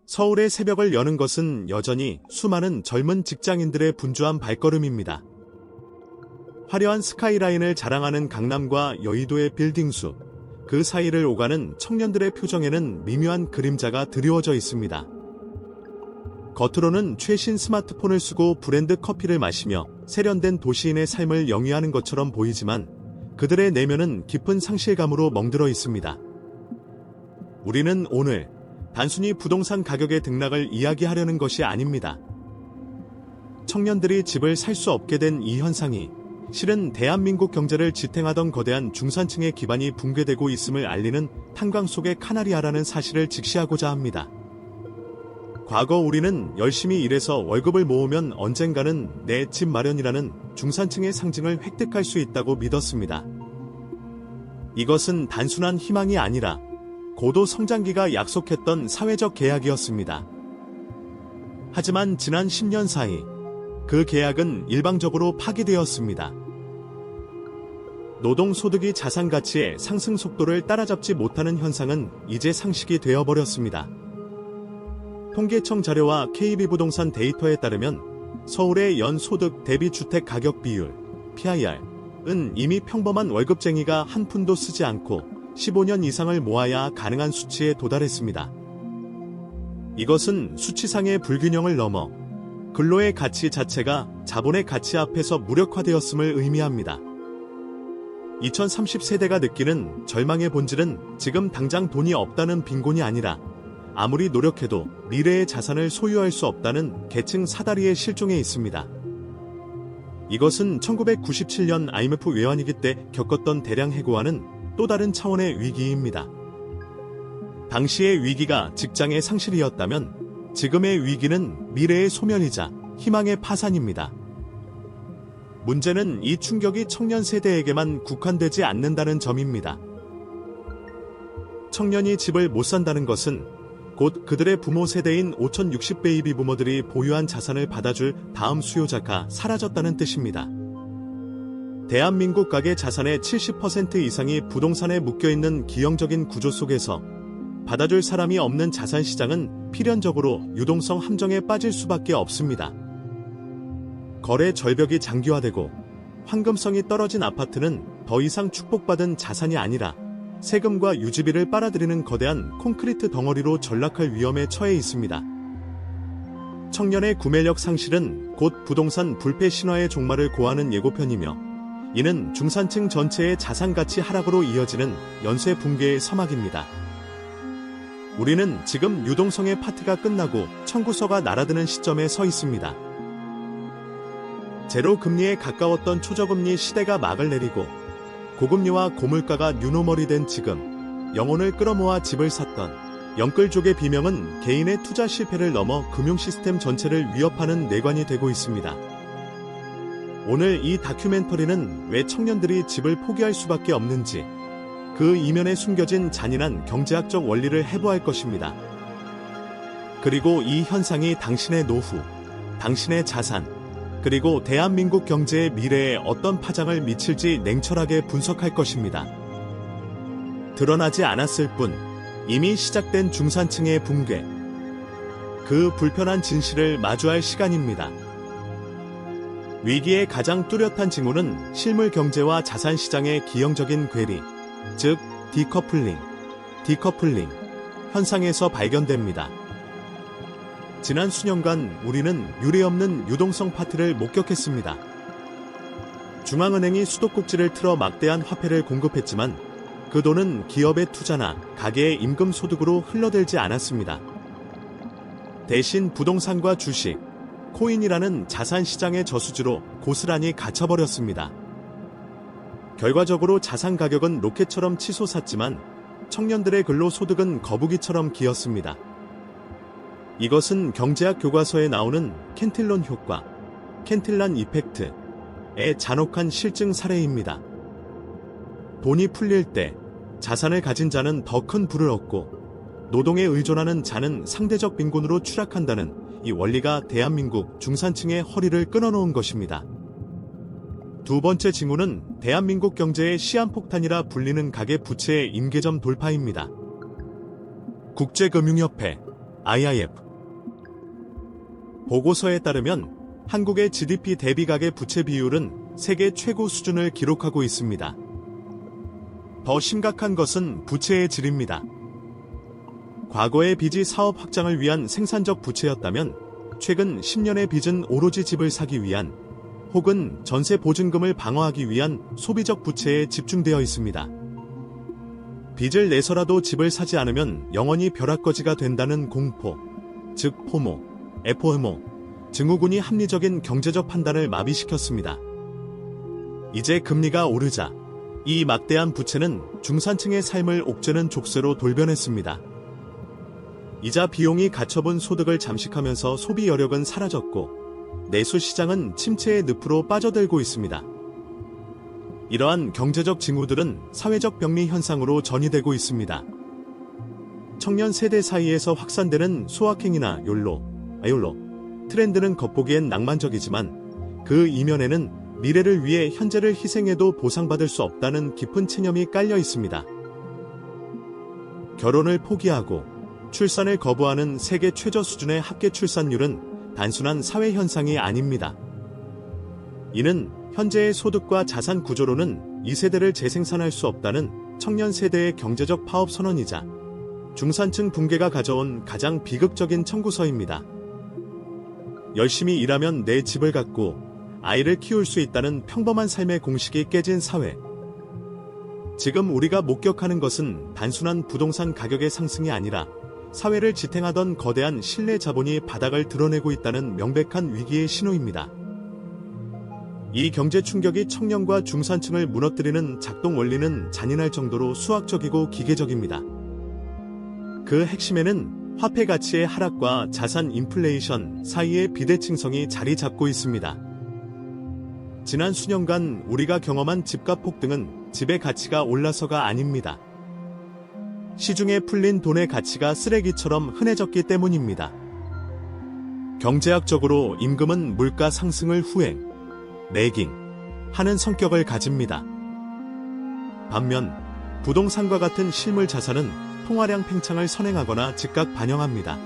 서울의 새벽을 여는 것은 여전히 수많은 젊은 직장인들의 분주한 발걸음입니다. 화려한 스카이라인을 자랑하는 강남과 여의도의 빌딩수, 그 사이를 오가는 청년들의 표정에는 미묘한 그림자가 드리워져 있습니다. 겉으로는 최신 스마트폰을 쓰고 브랜드 커피를 마시며 세련된 도시인의 삶을 영위하는 것처럼 보이지만 그들의 내면은 깊은 상실감으로 멍들어 있습니다. 우리는 오늘 단순히 부동산 가격의 등락을 이야기하려는 것이 아닙니다. 청년들이 집을 살 수 없게 된 이 현상이 실은 대한민국 경제를 지탱하던 거대한 중산층의 기반이 붕괴되고 있음을 알리는 탄광 속의 카나리아라는 사실을 직시하고자 합니다. 과거 우리는 열심히 일해서 월급을 모으면 언젠가는 내 집 마련이라는 중산층의 상징을 획득할 수 있다고 믿었습니다. 이것은 단순한 희망이 아니라 고도 성장기가 약속했던 사회적 계약이었습니다. 하지만 지난 10년 사이 그 계약은 일방적으로 파기되었습니다. 노동소득이 자산 가치의 상승 속도를 따라잡지 못하는 현상은 이제 상식이 되어버렸습니다. 통계청 자료와 KB부동산 데이터에 따르면 서울의 연소득 대비 주택 가격 비율 PIR은 이미 평범한 월급쟁이가 한 푼도 쓰지 않고 15년 이상을 모아야 가능한 수치에 도달했습니다. 이것은 수치상의 불균형을 넘어 근로의 가치 자체가 자본의 가치 앞에서 무력화되었음을 의미합니다. 2030세대가 느끼는 절망의 본질은 지금 당장 돈이 없다는 빈곤이 아니라 아무리 노력해도 미래의 자산을 소유할 수 없다는 계층 사다리의 실종에 있습니다. 이것은 1997년 IMF 외환위기 때 겪었던 대량 해고와는 또 다른 차원의 위기입니다. 당시의 위기가 직장의 상실이었다면 지금의 위기는 미래의 소멸이자 희망의 파산입니다. 문제는 이 충격이 청년 세대에게만 국한되지 않는다는 점입니다. 청년이 집을 못 산다는 것은 곧 그들의 부모 세대인 5060 베이비 부모들이 보유한 자산을 받아줄 다음 수요자가 사라졌다는 뜻입니다. 대한민국 가계 자산의 70% 이상이 부동산에 묶여있는 기형적인 구조 속에서 받아줄 사람이 없는 자산 시장은 필연적으로 유동성 함정에 빠질 수밖에 없습니다. 거래 절벽이 장기화되고 황금성이 떨어진 아파트는 더 이상 축복받은 자산이 아니라 세금과 유지비를 빨아들이는 거대한 콘크리트 덩어리로 전락할 위험에 처해 있습니다. 청년의 구매력 상실은 곧 부동산 불패 신화의 종말을 고하는 예고편이며 이는 중산층 전체의 자산 가치 하락으로 이어지는 연쇄 붕괴의 서막입니다. 우리는 지금 유동성의 파티가 끝나고 청구서가 날아드는 시점에 서 있습니다. 제로 금리에 가까웠던 초저금리 시대가 막을 내리고 고금리와 고물가가 뉴노멀이 된 지금 영혼을 끌어모아 집을 샀던 영끌족의 비명은 개인의 투자 실패를 넘어 금융 시스템 전체를 위협하는 뇌관이 되고 있습니다. 오늘 이 다큐멘터리는 왜 청년들이 집을 포기할 수밖에 없는지 그 이면에 숨겨진 잔인한 경제학적 원리를 해부할 것입니다. 그리고 이 현상이 당신의 노후, 당신의 자산, 그리고 대한민국 경제의 미래에 어떤 파장을 미칠지 냉철하게 분석할 것입니다. 드러나지 않았을 뿐 이미 시작된 중산층의 붕괴, 그 불편한 진실을 마주할 시간입니다. 위기의 가장 뚜렷한 징후는 실물 경제와 자산 시장의 기형적인 괴리, 즉 디커플링 현상에서 발견됩니다. 지난 수년간 우리는 유례없는 유동성 파티를 목격했습니다. 중앙은행이 수도꼭지를 틀어 막대한 화폐를 공급했지만 그 돈은 기업의 투자나 가계의 임금 소득으로 흘러들지 않았습니다. 대신 부동산과 주식, 코인이라는 자산 시장의 저수지로 고스란히 갇혀버렸습니다. 결과적으로 자산 가격은 로켓처럼 치솟았지만 청년들의 근로소득은 거북이처럼 기었습니다. 이것은 경제학 교과서에 나오는 캔틸론 효과, 캔틸란 이펙트의 잔혹한 실증 사례입니다. 돈이 풀릴 때 자산을 가진 자는 더 큰 부를 얻고 노동에 의존하는 자는 상대적 빈곤으로 추락한다는 이 원리가 대한민국 중산층의 허리를 끊어놓은 것입니다. 두 번째 징후는 대한민국 경제의 시한폭탄이라 불리는 가계 부채의 임계점 돌파입니다. 국제금융협회, IIF 보고서에 따르면 한국의 GDP 대비 가계 부채 비율은 세계 최고 수준을 기록하고 있습니다. 더 심각한 것은 부채의 질입니다. 과거의 빚이 사업 확장을 위한 생산적 부채였다면 최근 10년의 빚은 오로지 집을 사기 위한 혹은 전세 보증금을 방어하기 위한 소비적 부채에 집중되어 있습니다. 빚을 내서라도 집을 사지 않으면 영원히 벼락거지가 된다는 공포, 즉 포모, FOMO, 증후군이 합리적인 경제적 판단을 마비시켰습니다. 이제 금리가 오르자 이 막대한 부채는 중산층의 삶을 옥죄는 족쇄로 돌변했습니다. 이자 비용이 가처분 소득을 잠식하면서 소비 여력은 사라졌고 내수 시장은 침체의 늪으로 빠져들고 있습니다. 이러한 경제적 징후들은 사회적 병리 현상으로 전이되고 있습니다. 청년 세대 사이에서 확산되는 소확행이나 욜로 트렌드는 겉보기엔 낭만적이지만 그 이면에는 미래를 위해 현재를 희생해도 보상받을 수 없다는 깊은 체념이 깔려 있습니다. 결혼을 포기하고 출산을 거부하는 세계 최저 수준의 합계 출산율은 단순한 사회 현상이 아닙니다. 이는 현재의 소득과 자산 구조로는 이 세대를 재생산할 수 없다는 청년 세대의 경제적 파업 선언이자 중산층 붕괴가 가져온 가장 비극적인 청구서입니다. 열심히 일하면 내 집을 갖고 아이를 키울 수 있다는 평범한 삶의 공식이 깨진 사회. 지금 우리가 목격하는 것은 단순한 부동산 가격의 상승이 아니라 사회를 지탱하던 거대한 신뢰 자본이 바닥을 드러내고 있다는 명백한 위기의 신호입니다. 이 경제 충격이 청년과 중산층을 무너뜨리는 작동 원리는 잔인할 정도로 수학적이고 기계적입니다. 그 핵심에는 화폐 가치의 하락과 자산 인플레이션 사이의 비대칭성이 자리 잡고 있습니다. 지난 수년간 우리가 경험한 집값 폭등은 집의 가치가 올라서가 아닙니다. 시중에 풀린 돈의 가치가 쓰레기처럼 흔해졌기 때문입니다. 경제학적으로 임금은 물가 상승을 후행, 내깅 하는 성격을 가집니다. 반면 부동산과 같은 실물 자산은 통화량 팽창을 선행하거나 즉각 반영합니다.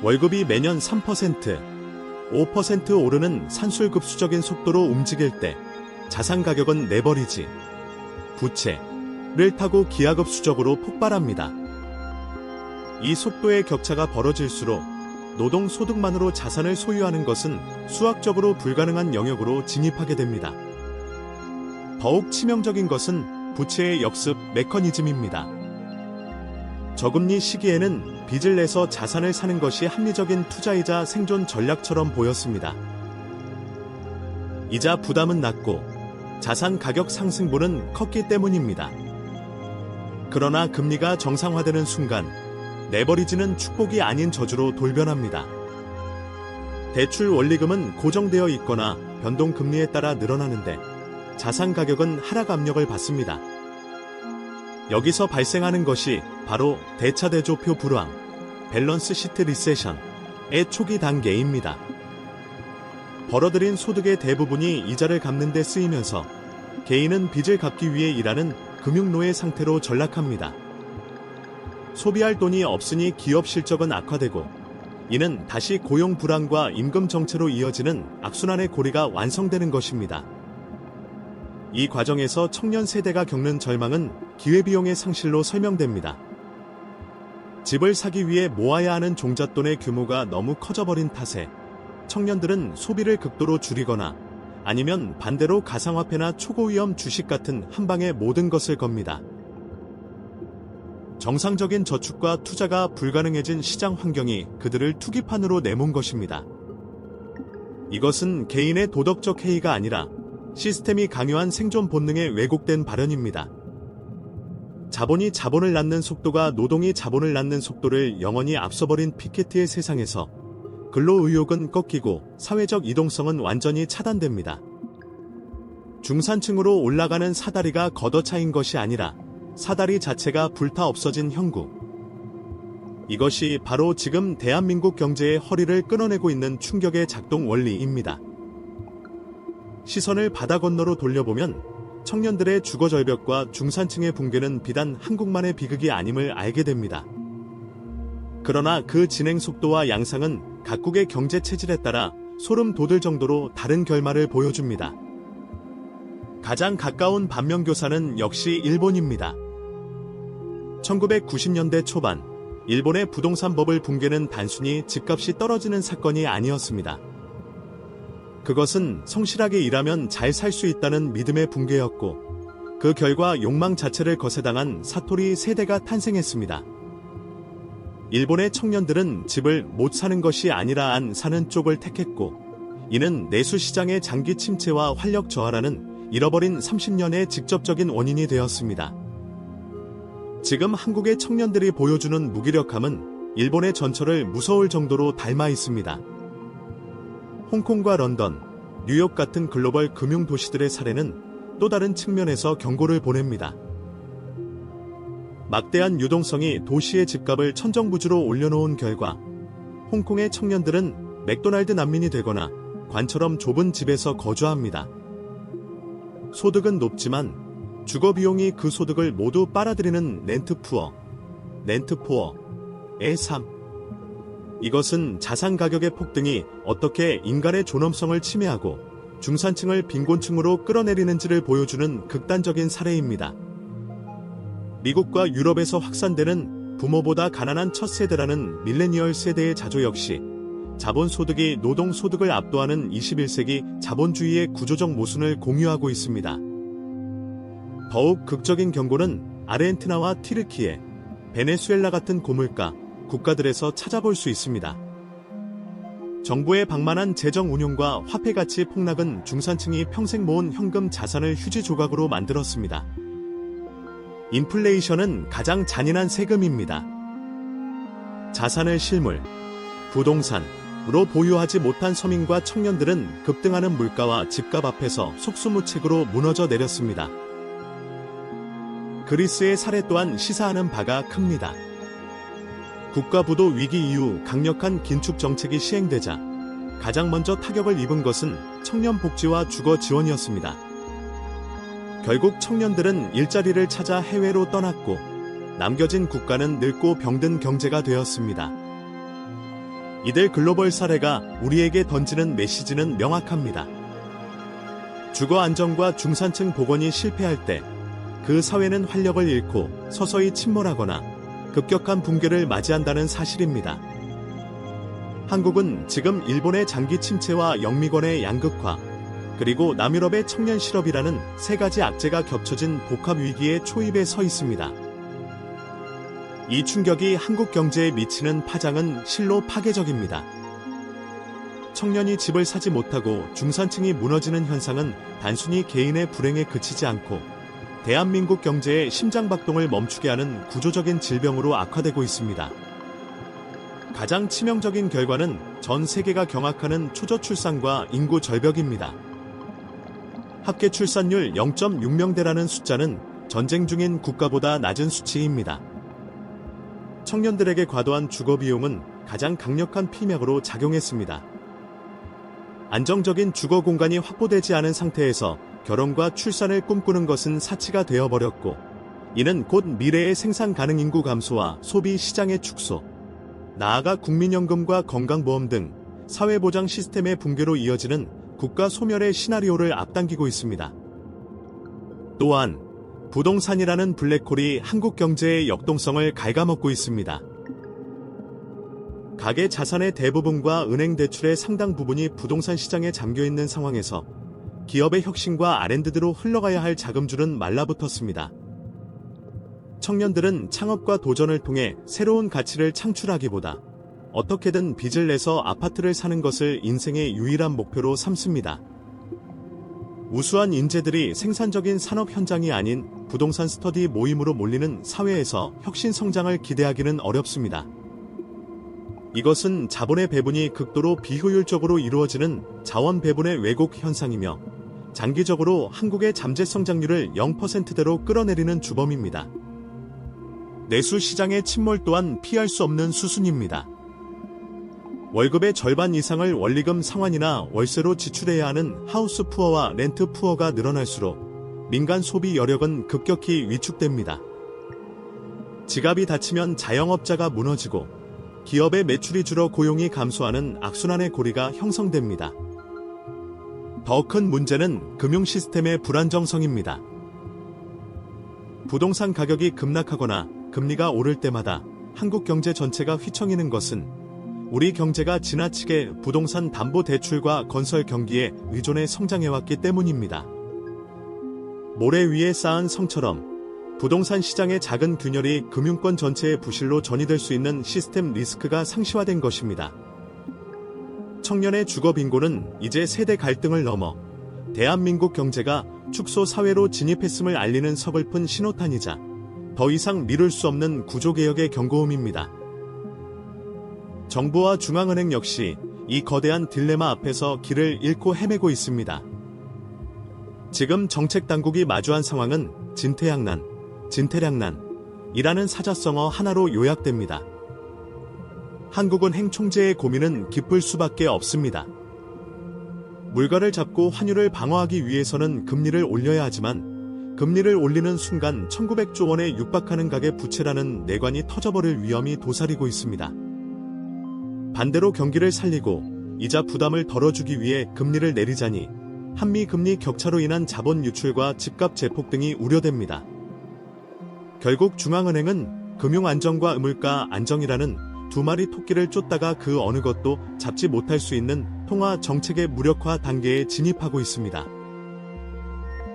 월급이 매년 3%, 5% 오르는 산술급수적인 속도로 움직일 때 자산 가격은 레버리지, 부채를 타고 기하급수적으로 폭발합니다. 이 속도의 격차가 벌어질수록 노동 소득만으로 자산을 소유하는 것은 수학적으로 불가능한 영역으로 진입하게 됩니다. 더욱 치명적인 것은 부채의 역습 메커니즘입니다. 저금리 시기에는 빚을 내서 자산을 사는 것이 합리적인 투자이자 생존 전략처럼 보였습니다. 이자 부담은 낮고 자산 가격 상승분은 컸기 때문입니다. 그러나 금리가 정상화되는 순간 레버리지는 축복이 아닌 저주로 돌변합니다. 대출 원리금은 고정되어 있거나 변동금리에 따라 늘어나는데 자산 가격은 하락 압력을 받습니다. 여기서 발생하는 것이 바로 대차대조표 불황, 밸런스 시트 리세션의 초기 단계입니다. 벌어들인 소득의 대부분이 이자를 갚는 데 쓰이면서 개인은 빚을 갚기 위해 일하는 금융노예 상태로 전락합니다. 소비할 돈이 없으니 기업 실적은 악화되고 이는 다시 고용 불안과 임금 정체로 이어지는 악순환의 고리가 완성되는 것입니다. 이 과정에서 청년 세대가 겪는 절망은 기회비용의 상실로 설명됩니다. 집을 사기 위해 모아야 하는 종잣돈의 규모가 너무 커져버린 탓에 청년들은 소비를 극도로 줄이거나 아니면 반대로 가상화폐나 초고위험 주식 같은 한 방에 모든 것을 겁니다. 정상적인 저축과 투자가 불가능해진 시장 환경이 그들을 투기판으로 내몬 것입니다. 이것은 개인의 도덕적 해이가 아니라 시스템이 강요한 생존 본능의 왜곡된 발현입니다. 자본이 자본을 낳는 속도가 노동이 자본을 낳는 속도를 영원히 앞서버린 피케티의 세상에서 근로의욕은 꺾이고 사회적 이동성은 완전히 차단됩니다. 중산층으로 올라가는 사다리가 걷어차인 것이 아니라 사다리 자체가 불타 없어진 형국. 이것이 바로 지금 대한민국 경제의 허리를 끊어내고 있는 충격의 작동 원리입니다. 시선을 바다 건너로 돌려보면 청년들의 주거절벽과 중산층의 붕괴는 비단 한국만의 비극이 아님을 알게 됩니다. 그러나 그 진행 속도와 양상은 각국의 경제 체질에 따라 소름 돋을 정도로 다른 결말을 보여줍니다. 가장 가까운 반면교사는 역시 일본입니다. 1990년대 초반, 일본의 부동산 버블 붕괴는 단순히 집값이 떨어지는 사건이 아니었습니다. 그것은 성실하게 일하면 잘 살 수 있다는 믿음의 붕괴였고, 그 결과 욕망 자체를 거세당한 사토리 세대가 탄생했습니다. 일본의 청년들은 집을 못 사는 것이 아니라 안 사는 쪽을 택했고, 이는 내수 시장의 장기 침체와 활력 저하라는 잃어버린 30년의 직접적인 원인이 되었습니다. 지금 한국의 청년들이 보여주는 무기력함은 일본의 전철을 무서울 정도로 닮아 있습니다. 홍콩과 런던, 뉴욕 같은 글로벌 금융 도시들의 사례는 또 다른 측면에서 경고를 보냅니다. 막대한 유동성이 도시의 집값을 천정부지로 올려놓은 결과 홍콩의 청년들은 맥도날드 난민이 되거나 관처럼 좁은 집에서 거주합니다. 소득은 높지만 주거 비용이 그 소득을 모두 빨아들이는 렌트푸어의 삶. 이것은 자산 가격의 폭등이 어떻게 인간의 존엄성을 침해하고 중산층을 빈곤층으로 끌어내리는지를 보여주는 극단적인 사례입니다. 미국과 유럽에서 확산되는 부모보다 가난한 첫 세대라는 밀레니얼 세대의 자조 역시 자본소득이 노동소득을 압도하는 21세기 자본주의의 구조적 모순을 공유하고 있습니다. 더욱 극적인 경고는 아르헨티나와 튀르키예, 베네수엘라 같은 고물가 국가들에서 찾아볼 수 있습니다. 정부의 방만한 재정 운용과 화폐 가치 폭락은 중산층이 평생 모은 현금 자산을 휴지 조각으로 만들었습니다. 인플레이션은 가장 잔인한 세금입니다. 자산을 실물, 부동산으로 보유하지 못한 서민과 청년들은 급등하는 물가와 집값 앞에서 속수무책으로 무너져 내렸습니다. 그리스의 사례 또한 시사하는 바가 큽니다. 국가부도 위기 이후 강력한 긴축 정책이 시행되자 가장 먼저 타격을 입은 것은 청년 복지와 주거 지원이었습니다. 결국 청년들은 일자리를 찾아 해외로 떠났고 남겨진 국가는 늙고 병든 경제가 되었습니다. 이들 글로벌 사례가 우리에게 던지는 메시지는 명확합니다. 주거 안정과 중산층 복원이 실패할 때 그 사회는 활력을 잃고 서서히 침몰하거나 급격한 붕괴를 맞이한다는 사실입니다. 한국은 지금 일본의 장기 침체와 영미권의 양극화, 그리고 남유럽의 청년 실업이라는 세 가지 악재가 겹쳐진 복합 위기의 초입에 서 있습니다. 이 충격이 한국 경제에 미치는 파장은 실로 파괴적입니다. 청년이 집을 사지 못하고 중산층이 무너지는 현상은 단순히 개인의 불행에 그치지 않고 대한민국 경제의 심장박동을 멈추게 하는 구조적인 질병으로 악화되고 있습니다. 가장 치명적인 결과는 전 세계가 경악하는 초저출산과 인구 절벽입니다. 합계 출산율 0.6명대라는 숫자는 전쟁 중인 국가보다 낮은 수치입니다. 청년들에게 과도한 주거 비용은 가장 강력한 피맥으로 작용했습니다. 안정적인 주거 공간이 확보되지 않은 상태에서 결혼과 출산을 꿈꾸는 것은 사치가 되어버렸고, 이는 곧 미래의 생산 가능 인구 감소와 소비 시장의 축소, 나아가 국민연금과 건강보험 등 사회보장 시스템의 붕괴로 이어지는 국가 소멸의 시나리오를 앞당기고 있습니다. 또한 부동산이라는 블랙홀이 한국 경제의 역동성을 갉아먹고 있습니다. 가계 자산의 대부분과 은행 대출의 상당 부분이 부동산 시장에 잠겨있는 상황에서 기업의 혁신과 R&D로 흘러가야 할 자금줄은 말라붙었습니다. 청년들은 창업과 도전을 통해 새로운 가치를 창출하기보다 어떻게든 빚을 내서 아파트를 사는 것을 인생의 유일한 목표로 삼습니다. 우수한 인재들이 생산적인 산업 현장이 아닌 부동산 스터디 모임으로 몰리는 사회에서 혁신 성장을 기대하기는 어렵습니다. 이것은 자본의 배분이 극도로 비효율적으로 이루어지는 자원 배분의 왜곡 현상이며 장기적으로 한국의 잠재 성장률을 0%대로 끌어내리는 주범입니다. 내수 시장의 침몰 또한 피할 수 없는 수순입니다. 월급의 절반 이상을 원리금 상환이나 월세로 지출해야 하는 하우스 푸어와 렌트 푸어가 늘어날수록 민간 소비 여력은 급격히 위축됩니다. 지갑이 닫히면 자영업자가 무너지고 기업의 매출이 줄어 고용이 감소하는 악순환의 고리가 형성됩니다. 더 큰 문제는 금융 시스템의 불안정성입니다. 부동산 가격이 급락하거나 금리가 오를 때마다 한국 경제 전체가 휘청이는 것은 우리 경제가 지나치게 부동산 담보 대출과 건설 경기에 의존해 성장해왔기 때문입니다. 모래 위에 쌓은 성처럼 부동산 시장의 작은 균열이 금융권 전체의 부실로 전이될 수 있는 시스템 리스크가 상시화된 것입니다. 청년의 주거 빈곤은 이제 세대 갈등을 넘어 대한민국 경제가 축소 사회로 진입했음을 알리는 서글픈 신호탄이자 더 이상 미룰 수 없는 구조개혁의 경고음입니다. 정부와 중앙은행 역시 이 거대한 딜레마 앞에서 길을 잃고 헤매고 있습니다. 지금 정책당국이 마주한 상황은 진퇴양난, 진퇴량난이라는 사자성어 하나로 요약됩니다. 한국은행 총재의 고민은 깊을 수밖에 없습니다. 물가를 잡고 환율을 방어하기 위해서는 금리를 올려야 하지만 금리를 올리는 순간 1900조 원에 육박하는 가계 부채라는 내관이 터져버릴 위험이 도사리고 있습니다. 반대로 경기를 살리고 이자 부담을 덜어주기 위해 금리를 내리자니 한미 금리 격차로 인한 자본 유출과 집값 재폭 등이 우려됩니다. 결국 중앙은행은 금융 안정과 물가 안정이라는 두 마리 토끼를 쫓다가 그 어느 것도 잡지 못할 수 있는 통화 정책의 무력화 단계에 진입하고 있습니다.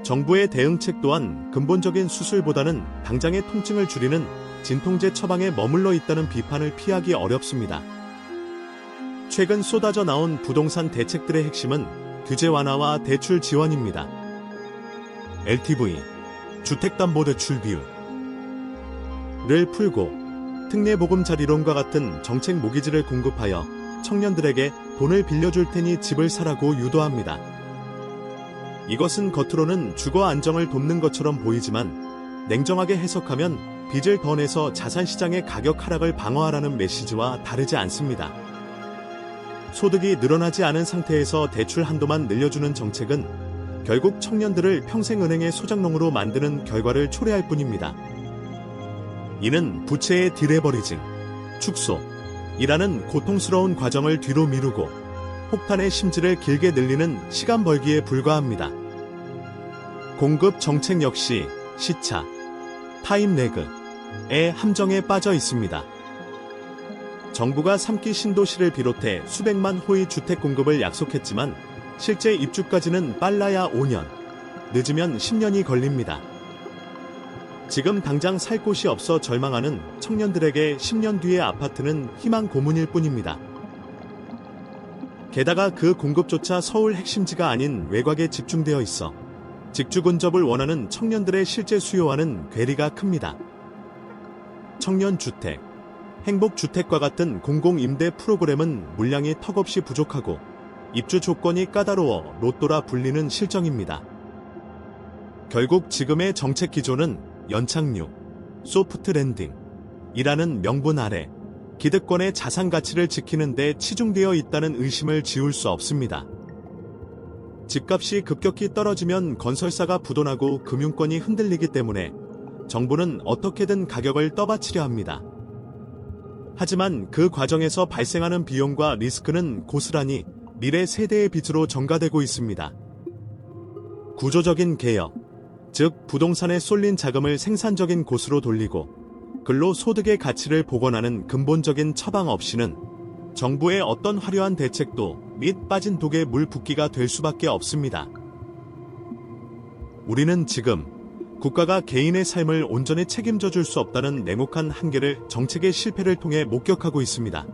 정부의 대응책 또한 근본적인 수술보다는 당장의 통증을 줄이는 진통제 처방에 머물러 있다는 비판을 피하기 어렵습니다. 최근 쏟아져 나온 부동산 대책들의 핵심은 규제 완화와 대출 지원입니다. LTV, 주택담보대출 비율을 풀고 특례보금자리론과 같은 정책 모기지를 공급하여 청년들에게 돈을 빌려줄 테니 집을 사라고 유도합니다. 이것은 겉으로는 주거 안정을 돕는 것처럼 보이지만 냉정하게 해석하면 빚을 더 내서 자산시장의 가격 하락을 방어하라는 메시지와 다르지 않습니다. 소득이 늘어나지 않은 상태에서 대출 한도만 늘려주는 정책은 결국 청년들을 평생 은행의 소장농으로 만드는 결과를 초래할 뿐입니다. 이는 부채의 디레버리징, 축소이라는 고통스러운 과정을 뒤로 미루고 폭탄의 심지를 길게 늘리는 시간 벌기에 불과합니다. 공급 정책 역시 시차, 타임래그의 함정에 빠져 있습니다. 정부가 3기 신도시를 비롯해 수백만 호의 주택 공급을 약속했지만 실제 입주까지는 빨라야 5년, 늦으면 10년이 걸립니다. 지금 당장 살 곳이 없어 절망하는 청년들에게 10년 뒤의 아파트는 희망 고문일 뿐입니다. 게다가 그 공급조차 서울 핵심지가 아닌 외곽에 집중되어 있어 직주 근접을 원하는 청년들의 실제 수요와는 괴리가 큽니다. 청년주택, 행복주택과 같은 공공임대 프로그램은 물량이 턱없이 부족하고 입주 조건이 까다로워 로또라 불리는 실정입니다. 결국 지금의 정책 기조는 연착륙, 소프트 랜딩이라는 명분 아래 기득권의 자산 가치를 지키는 데 치중되어 있다는 의심을 지울 수 없습니다. 집값이 급격히 떨어지면 건설사가 부도나고 금융권이 흔들리기 때문에 정부는 어떻게든 가격을 떠받치려 합니다. 하지만 그 과정에서 발생하는 비용과 리스크는 고스란히 미래 세대의 빚으로 전가되고 있습니다. 구조적인 개혁, 즉 부동산에 쏠린 자금을 생산적인 곳으로 돌리고 근로 소득의 가치를 복원하는 근본적인 처방 없이는 정부의 어떤 화려한 대책도 밑 빠진 독에 물 붓기가 될 수밖에 없습니다. 우리는 지금 국가가 개인의 삶을 온전히 책임져 줄 수 없다는 냉혹한 한계를 정책의 실패를 통해 목격하고 있습니다.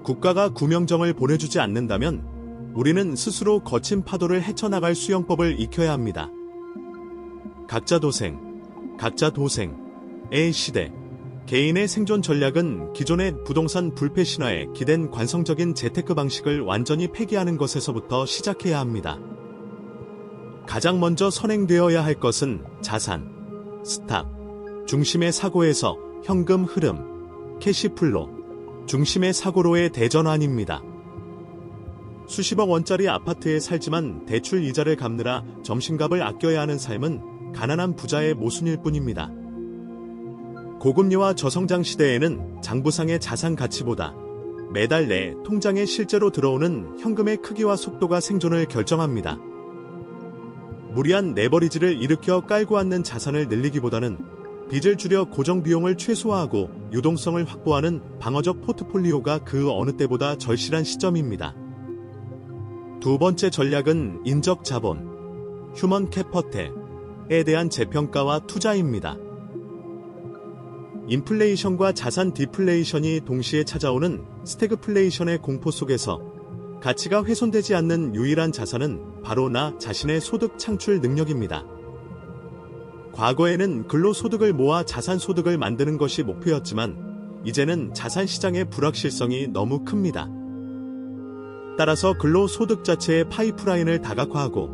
국가가 구명정을 보내주지 않는다면 우리는 스스로 거친 파도를 헤쳐나갈 수영법을 익혀야 합니다. 각자 도생, 각자 도생의 시대. 개인의 생존 전략은 기존의 부동산 불패 신화에 기댄 관성적인 재테크 방식을 완전히 폐기하는 것에서부터 시작해야 합니다. 가장 먼저 선행되어야 할 것은 자산, 스탁, 중심의 사고에서 현금 흐름, 캐시플로, 중심의 사고로의 대전환입니다. 수십억 원짜리 아파트에 살지만 대출 이자를 갚느라 점심값을 아껴야 하는 삶은 가난한 부자의 모순일 뿐입니다. 고금리와 저성장 시대에는 장부상의 자산 가치보다 매달 내 통장에 실제로 들어오는 현금의 크기와 속도가 생존을 결정합니다. 무리한 레버리지를 일으켜 깔고 앉는 자산을 늘리기보다는 빚을 줄여 고정 비용을 최소화하고 유동성을 확보하는 방어적 포트폴리오가 그 어느 때보다 절실한 시점입니다. 두 번째 전략은 인적 자본, 휴먼 캐피털에 대한 재평가와 투자입니다. 인플레이션과 자산 디플레이션이 동시에 찾아오는 스태그플레이션의 공포 속에서 가치가 훼손되지 않는 유일한 자산은 바로 나 자신의 소득 창출 능력입니다. 과거에는 근로소득을 모아 자산소득을 만드는 것이 목표였지만 이제는 자산시장의 불확실성이 너무 큽니다. 따라서 근로소득 자체의 파이프라인을 다각화하고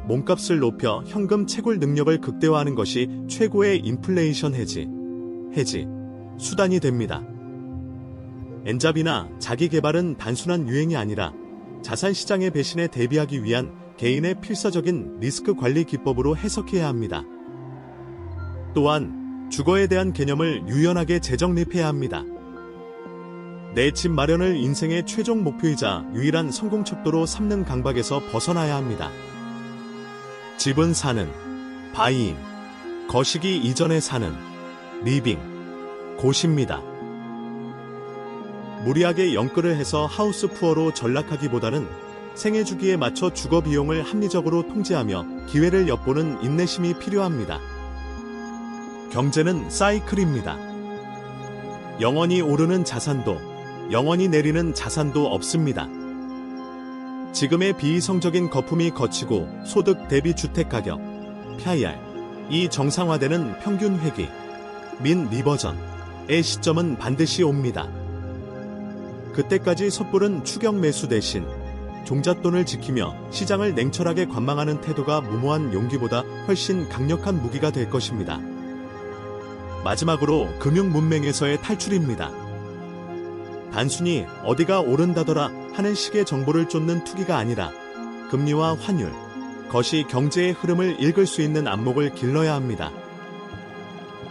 몸값을 높여 현금 채굴 능력을 극대화하는 것이 최고의 인플레이션 해지 수단이 됩니다. 엔잡이나 자기개발은 단순한 유행이 아니라 자산시장의 배신에 대비하기 위한 개인의 필사적인 리스크 관리 기법으로 해석해야 합니다. 또한 주거에 대한 개념을 유연하게 재정립해야 합니다. 내 집 마련을 인생의 최종 목표이자 유일한 성공 척도로 삼는 강박에서 벗어나야 합니다. 집은 사는, 바이잉, 거시기 이전에 사는, 리빙, 곳입니다. 무리하게 영끌을 해서 하우스 푸어로 전락하기보다는 생애 주기에 맞춰 주거 비용을 합리적으로 통제하며 기회를 엿보는 인내심이 필요합니다. 경제는 사이클입니다. 영원히 오르는 자산도, 영원히 내리는 자산도 없습니다. 지금의 비이성적인 거품이 거치고 소득 대비 주택가격, PIR이 정상화되는 평균 회귀, 민 리버전의 시점은 반드시 옵니다. 그때까지 섣부른 추격 매수 대신 종잣돈을 지키며 시장을 냉철하게 관망하는 태도가 무모한 용기보다 훨씬 강력한 무기가 될 것입니다. 마지막으로 금융 문맹에서의 탈출입니다. 단순히 어디가 오른다더라 하는 식의 정보를 쫓는 투기가 아니라 금리와 환율, 것이 경제의 흐름을 읽을 수 있는 안목을 길러야 합니다.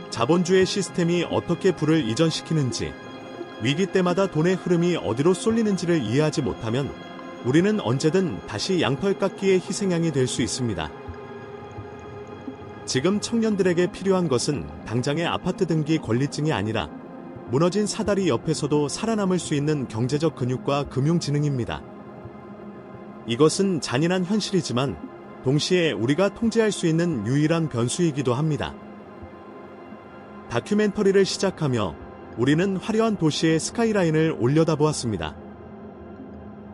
자본주의 시스템이 어떻게 부를 이전시키는지, 위기 때마다 돈의 흐름이 어디로 쏠리는지를 이해하지 못하면 우리는 언제든 다시 양털 깎기의 희생양이 될 수 있습니다. 지금 청년들에게 필요한 것은 당장의 아파트 등기 권리증이 아니라 무너진 사다리 옆에서도 살아남을 수 있는 경제적 근육과 금융지능입니다. 이것은 잔인한 현실이지만 동시에 우리가 통제할 수 있는 유일한 변수이기도 합니다. 다큐멘터리를 시작하며 우리는 화려한 도시의 스카이라인을 올려다보았습니다.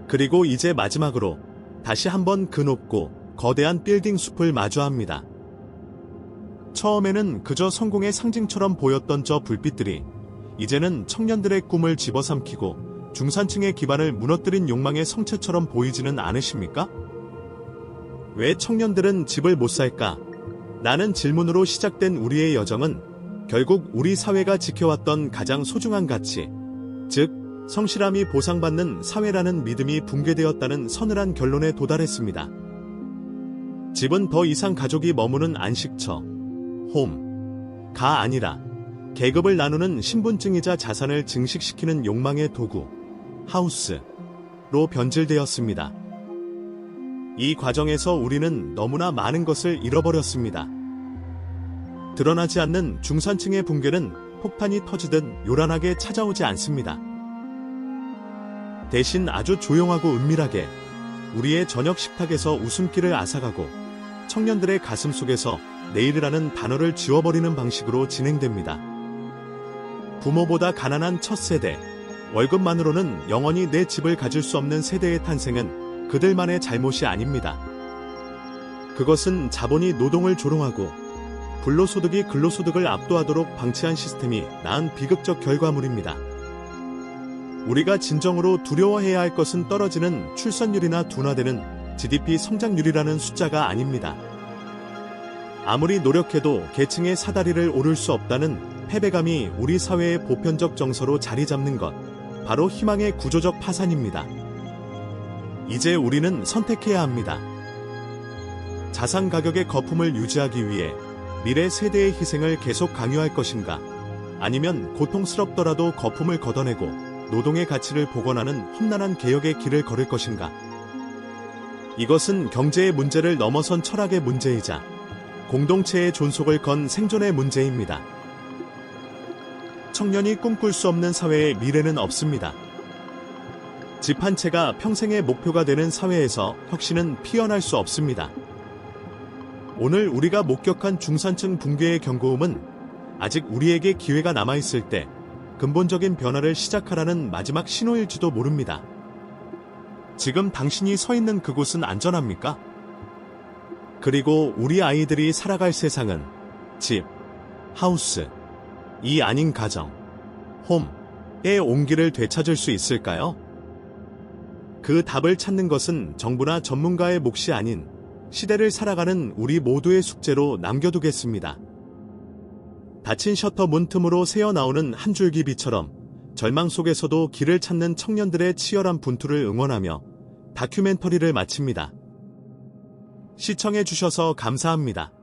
그리고 이제 마지막으로 다시 한번 그 높고 거대한 빌딩 숲을 마주합니다. 처음에는 그저 성공의 상징처럼 보였던 저 불빛들이 이제는 청년들의 꿈을 집어삼키고 중산층의 기반을 무너뜨린 욕망의 성체처럼 보이지는 않으십니까? 왜 청년들은 집을 못 살까? 라는 질문으로 시작된 우리의 여정은 결국 우리 사회가 지켜왔던 가장 소중한 가치, 즉 성실함이 보상받는 사회라는 믿음이 붕괴되었다는 서늘한 결론에 도달했습니다. 집은 더 이상 가족이 머무는 안식처, 홈가 아니라 계급을 나누는 신분증이자 자산을 증식시키는 욕망의 도구, 하우스로 변질되었습니다. 이 과정에서 우리는 너무나 많은 것을 잃어버렸습니다. 드러나지 않는 중산층의 붕괴는 폭탄이 터지듯 요란하게 찾아오지 않습니다. 대신 아주 조용하고 은밀하게 우리의 저녁 식탁에서 웃음기를 앗아가고 청년들의 가슴 속에서 내일이라는 단어를 지워버리는 방식으로 진행됩니다. 부모보다 가난한 첫 세대, 월급만으로는 영원히 내 집을 가질 수 없는 세대의 탄생은 그들만의 잘못이 아닙니다. 그것은 자본이 노동을 조롱하고 불로소득이 근로소득을 압도하도록 방치한 시스템이 낳은 비극적 결과물입니다. 우리가 진정으로 두려워해야 할 것은 떨어지는 출산율이나 둔화되는 GDP 성장률이라는 숫자가 아닙니다. 아무리 노력해도 계층의 사다리를 오를 수 없다는 패배감이 우리 사회의 보편적 정서로 자리 잡는 것, 바로 희망의 구조적 파산입니다. 이제 우리는 선택해야 합니다. 자산 가격의 거품을 유지하기 위해 미래 세대의 희생을 계속 강요할 것인가, 아니면 고통스럽더라도 거품을 걷어내고 노동의 가치를 복원하는 험난한 개혁의 길을 걸을 것인가? 이것은 경제의 문제를 넘어선 철학의 문제이자 공동체의 존속을 건 생존의 문제입니다. 청년이 꿈꿀 수 없는 사회에 미래는 없습니다. 집 한 채가 평생의 목표가 되는 사회에서 혁신은 피어날 수 없습니다. 오늘 우리가 목격한 중산층 붕괴의 경고음은 아직 우리에게 기회가 남아있을 때 근본적인 변화를 시작하라는 마지막 신호일지도 모릅니다. 지금 당신이 서 있는 그곳은 안전합니까? 그리고 우리 아이들이 살아갈 세상은 집, 하우스, 이 아닌 가정, 홈의 온기를 되찾을 수 있을까요? 그 답을 찾는 것은 정부나 전문가의 몫이 아닌 시대를 살아가는 우리 모두의 숙제로 남겨두겠습니다. 닫힌 셔터 문틈으로 새어나오는 한 줄기 빛처럼 절망 속에서도 길을 찾는 청년들의 치열한 분투를 응원하며 다큐멘터리를 마칩니다. 시청해주셔서 감사합니다.